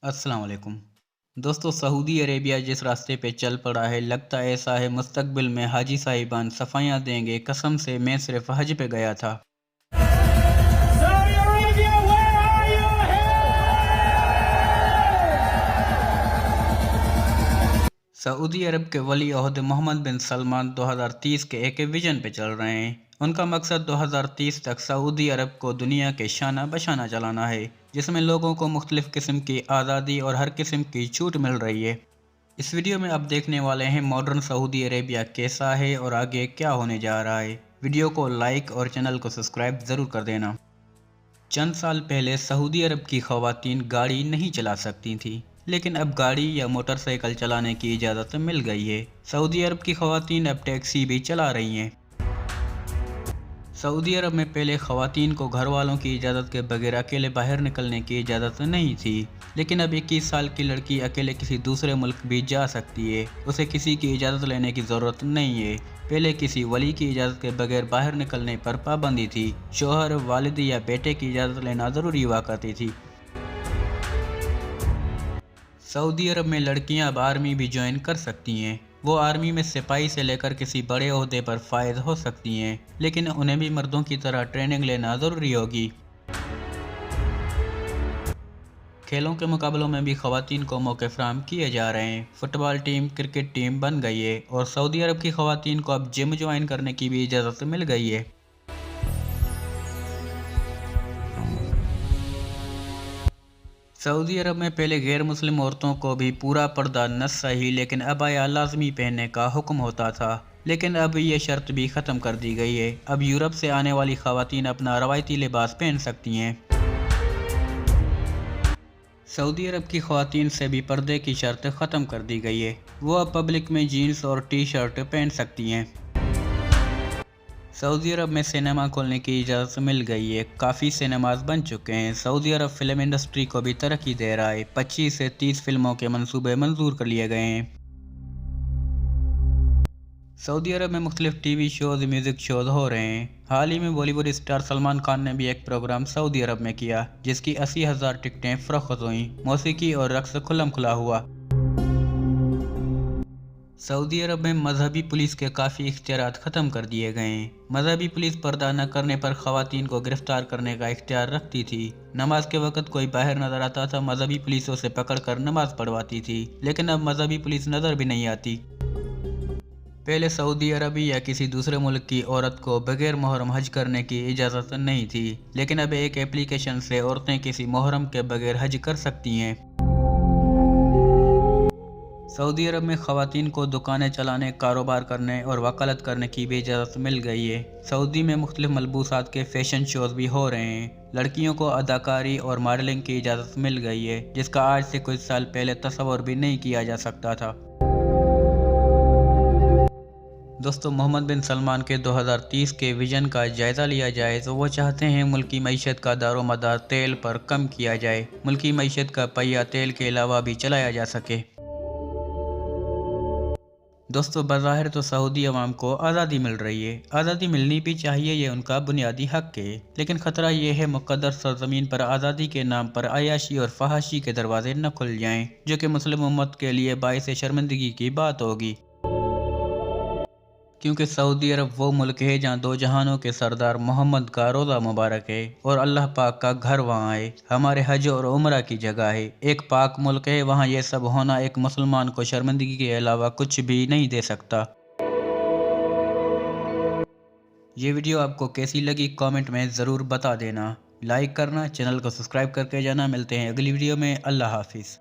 अस्सलाम वालेकुम। दोस्तों, सऊदी अरेबिया जिस रास्ते पे चल पड़ा है, लगता ऐसा है मुस्तकबिल में हाजी साहिबान सफाइयाँ देंगे। कसम से मैं सिर्फ हज पे गया था। Saudi Arabia, where are you here? सऊदी अरब के वली अहद मोहम्मद बिन सलमान 2030 के एक विजन पे चल रहे हैं। उनका मकसद 2030 तक सऊदी अरब को दुनिया के शाना बशाना चलाना है, जिसमें लोगों को मुख्तलिफ किस्म की आज़ादी और हर किस्म की छूट मिल रही है। इस वीडियो में आप देखने वाले हैं मॉडर्न सऊदी अरेबिया कैसा है और आगे क्या होने जा रहा है। वीडियो को लाइक और चैनल को सब्सक्राइब ज़रूर कर देना। चंद साल पहले सऊदी अरब की ख़वातीन गाड़ी नहीं चला सकती थीं, लेकिन अब गाड़ी या मोटरसाइकिल चलाने की इजाज़त मिल गई है। सऊदी अरब की ख़वातीन अब टैक्सी भी चला रही हैं। सऊदी अरब में पहले ख़वातीन को घर वालों की इजाज़त के बगैर अकेले बाहर निकलने की इजाज़त नहीं थी, लेकिन अब 21 साल की लड़की अकेले किसी दूसरे मुल्क भी जा सकती है। उसे किसी की इजाज़त लेने की ज़रूरत नहीं है। पहले किसी वली की इजाज़त के बगैर बाहर निकलने पर पाबंदी थी। शौहर, वालिद या बेटे की इजाज़त लेना ज़रूरी हुआ करती थी। सऊदी अरब में लड़कियां अब आर्मी भी ज्वाइन कर सकती हैं। वो आर्मी में सिपाही से लेकर किसी बड़े ओहदे पर फायद हो सकती हैं, लेकिन उन्हें भी मर्दों की तरह ट्रेनिंग लेना ज़रूरी होगी। खेलों के मुकाबलों में भी ख़वातीन को मौके फराहम किए जा रहे हैं। फुटबॉल टीम, क्रिकेट टीम बन गई है और सऊदी अरब की ख़वातीन को अब जिम ज्वाइन करने की भी इजाज़त मिल गई है। सऊदी अरब में पहले गैर मुस्लिम औरतों को भी पूरा पर्दा न सही लेकिन अबाया लाजमी पहनने का हुक्म होता था, लेकिन अब ये शर्त भी ख़त्म कर दी गई है। अब यूरोप से आने वाली ख़वातीन अपना रवायती लिबास पहन सकती हैं। सऊदी अरब की ख़वातीन से भी पर्दे की शर्त ख़त्म कर दी गई है। वो अब पब्लिक में जीन्स और टी शर्ट पहन सकती हैं। सऊदी अरब में सिनेमा खोलने की इजाज़त मिल गई है। काफ़ी सिनेमाज बन चुके हैं। सऊदी अरब फिल्म इंडस्ट्री को भी तरक्की दे रहा है। 25 से 30 फिल्मों के मंसूबे मंजूर कर लिए गए हैं। सऊदी अरब में मुख्तलिफ टीवी शोज, म्यूज़िक शोज हो रहे हैं। हाल ही में बॉलीवुड स्टार सलमान खान ने भी एक प्रोग्राम सऊदी अरब में किया, जिसकी 80,000 टिकटें फ़रोख्त हुई। मौसीकी और रक्स खुल्लम खुला हुआ। सऊदी अरब में मजहबी पुलिस के काफ़ी इख्तियारात ख़त्म कर दिए गए हैं। मजहबी पुलिस पर्दा न करने पर ख़वातीन को गिरफ्तार करने का इख्तियार रखती थी। नमाज के वक्त कोई बाहर नज़र आता था, मजहबी पुलिस उसे पकड़ कर नमाज पढ़वाती थी, लेकिन अब मजहबी पुलिस नज़र भी नहीं आती। पहले सऊदी अरबी या किसी दूसरे मुल्क की औरत को बगैर मुहर्रम हज करने की इजाज़त नहीं थी, लेकिन अब एक एप्लीकेशन से औरतें किसी मुहर्रम के बगैर हज कर सकती हैं। सऊदी अरब में ख़वातीन को दुकानें चलाने, कारोबार करने और वकालत करने की भी इजाज़त मिल गई है। सऊदी में मुख्तलिफ मलबूसात के फ़ैशन शोज़ भी हो रहे हैं। लड़कियों को अदाकारी और मॉडलिंग की इजाज़त मिल गई है, जिसका आज से कुछ साल पहले तस्वर भी नहीं किया जा सकता था। दोस्तों, मोहम्मद बिन सलमान के 2030 के विजन का जायज़ा लिया जाए तो वो चाहते हैं मुल्की मईशत का दारोमदार तेल पर कम किया जाए। मुल्की मईशत का पहिया तेल के अलावा भी चलाया जा सके। दोस्तों, बज़ाहिर तो सऊदी अवाम को आज़ादी मिल रही है। आज़ादी मिलनी भी चाहिए, ये उनका बुनियादी हक है। लेकिन ख़तरा ये है मुक़द्दस सरज़मीन पर आज़ादी के नाम पर अयाशी और फहाशी के दरवाजे न खुल जाएं, जो कि मुस्लिम उम्मत के लिए बाइस शर्मिंदगी की बात होगी। क्योंकि सऊदी अरब वो मुल्क है जहाँ दो जहानों के सरदार मोहम्मद का रोज़ा मुबारक है और अल्लाह पाक का घर वहाँ है। हमारे हज और उम्रा की जगह है। एक पाक मुल्क है, वहाँ ये सब होना एक मुसलमान को शर्मिंदगी के अलावा कुछ भी नहीं दे सकता। ये वीडियो आपको कैसी लगी कमेंट में ज़रूर बता देना। लाइक करना, चैनल को सब्सक्राइब करके जाना। मिलते हैं अगली वीडियो में। अल्लाह हाफिज़।